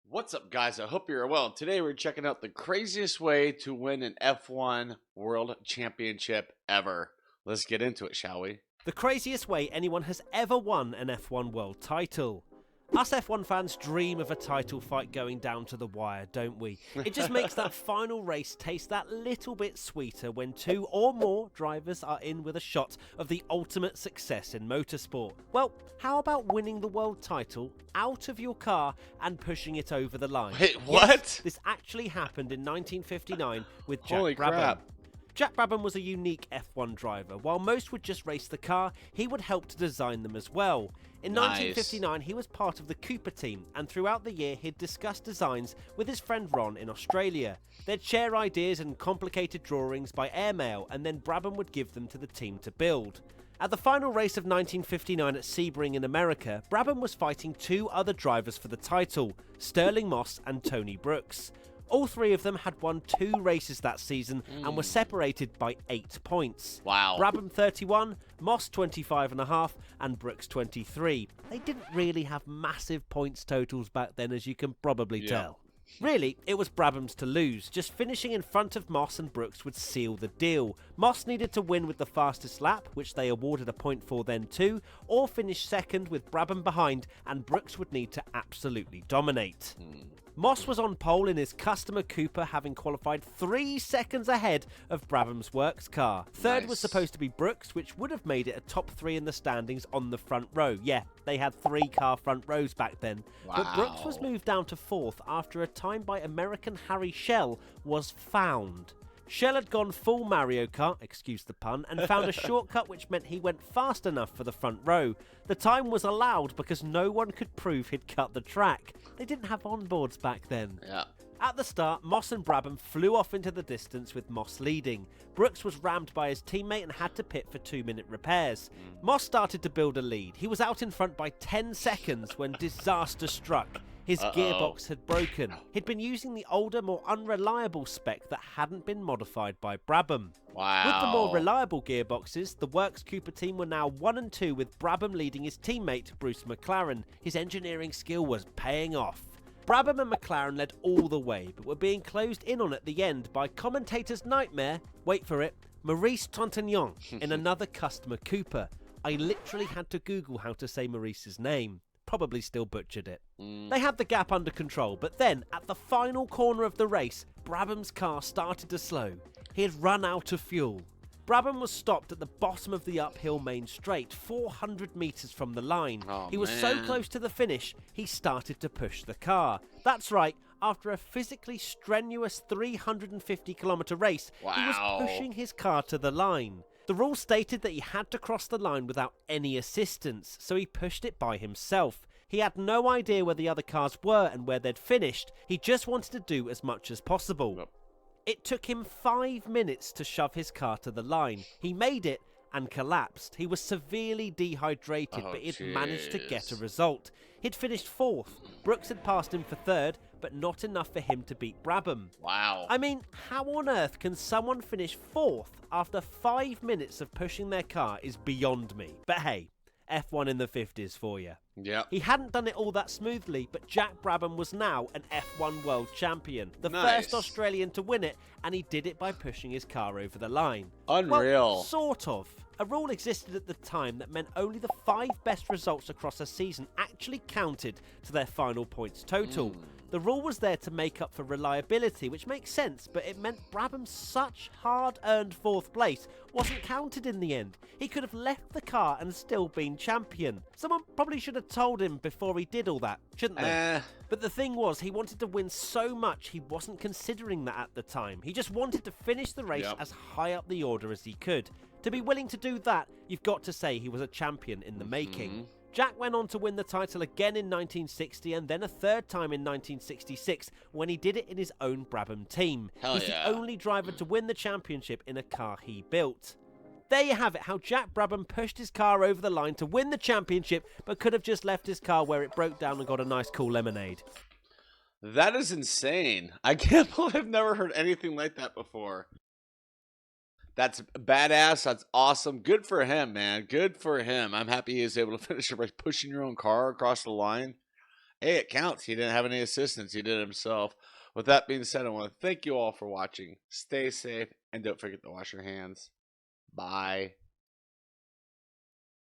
What's up, guys? I hope you're well. Today we're checking out the craziest way to win an F1 World Championship ever. Let's get into it, shall we? The craziest way anyone has ever won an F1 world title. Us F1 fans dream of a title fight going down to the wire, don't we? It just makes that final race taste that little bit sweeter when two or more drivers are in with a shot of the ultimate success in motorsport. Well, how about winning the world title out of your car and pushing it over the line? Wait, what? Yes, this actually happened in 1959 with Jack Holy Brabham. crap. Jack Brabham was a unique F1 driver. While most would just race the car, he would help to design them as well. In Nice. 1959, he was part of the Cooper team, and throughout the year, he'd discuss designs with his friend Ron in Australia. They'd share ideas and complicated drawings by airmail, and then Brabham would give them to the team to build. At the final race of 1959 at Sebring in America, Brabham was fighting two other drivers for the title, Sterling Moss and Tony Brooks. All three of them had won 2 races that season and were separated by 8 points. Wow. Brabham 31, Moss 25.5, and Brooks 23. They didn't really have massive points totals back then, as you can probably tell. Really, it was Brabham's to lose. Just finishing in front of Moss and Brooks would seal the deal. Moss needed to win with the fastest lap, which they awarded a point for then too, or finish second with Brabham behind, and Brooks would need to absolutely dominate. Moss was on pole in his customer Cooper, having qualified 3 seconds ahead of Brabham's works car. Third was Nice. supposed to be Brooks, which would have made it a top 3 in the standings on the front row. Yeah, they had 3 car front rows back then. But Brooks was Wow. moved down to 4th after a time by American Harry Schell was found. Schell had gone full Mario Kart, excuse the pun, and found a shortcut which meant he went fast enough for the front row. The time was allowed because no one could prove he'd cut the track. They didn't have onboards back then. Yeah. At the start, Moss and Brabham flew off into the distance with Moss leading. Brooks was rammed by his teammate and had to pit for 2-minute repairs. Moss started to build a lead. He was out in front by 10 seconds when disaster struck. His gearbox had broken. He'd been using the older, more unreliable spec that hadn't been modified by Brabham. Wow. With the more reliable gearboxes, the Works Cooper team were now 1 and 2 with Brabham leading his teammate, Bruce McLaren. His engineering skill was paying off. Brabham and McLaren led all the way, but were being closed in on at the end by commentator's nightmare, wait for it, Maurice Trintignant in another customer Cooper. I literally had to Google how to say Maurice's name. Probably still butchered it. They had the gap under control, but then, at the final corner of the race, Brabham's car started to slow. He had run out of fuel. Brabham was stopped at the bottom of the uphill main straight, 400 metres from the line. Oh, he was so man. close to the finish, he started to push the car. That's right, after a physically strenuous 350-kilometre race, he was Wow. pushing his car to the line. The rule stated that he had to cross the line without any assistance, so he pushed it by himself. He had no idea where the other cars were and where they'd finished. He just wanted to do as much as possible. Yep. It took him 5 minutes to shove his car to the line. He made it and collapsed. He was severely dehydrated, Oh, but he'd managed to get a jeez. result. He'd finished 4th. Brooks had passed him for 3rd, but not enough for him to beat Brabham. Wow. I mean, how on earth can someone finish 4th after 5 minutes of pushing their car is beyond me. But hey, F1 in the 50s for you. Yep. He hadn't done it all that smoothly, but Jack Brabham was now an F1 world champion, the Nice. first Australian to win it, and he did it by pushing his car over the line. Unreal. Well, sort of. A rule existed at the time that meant only the 5 best results across a season actually counted to their final points total. The rule was there to make up for reliability, which makes sense, but it meant Brabham's such hard-earned 4th place wasn't counted in the end. He could have left the car and still been champion. Someone probably should have told him before he did all that, shouldn't they? But the thing was, he wanted to win so much he wasn't considering that at the time. He just wanted to finish the race Yep. as high up the order as he could. To be willing to do that, you've got to say he was a champion in the making. Jack went on to win the title again in 1960 and then a 3rd time in 1966 when he did it in his own Brabham team. Hell He's yeah. the only driver to win the championship in a car he built. There you have it, how Jack Brabham pushed his car over the line to win the championship but could have just left his car where it broke down and got a nice cool lemonade. That is insane. I can't believe I've never heard anything like that before. That's badass. That's awesome. Good for him, man. Good for him. I'm happy he was able to finish it by pushing your own car across the line. Hey, it counts. He didn't have any assistance. He did it himself. With that being said, I want to thank you all for watching. Stay safe and don't forget to wash your hands. Bye.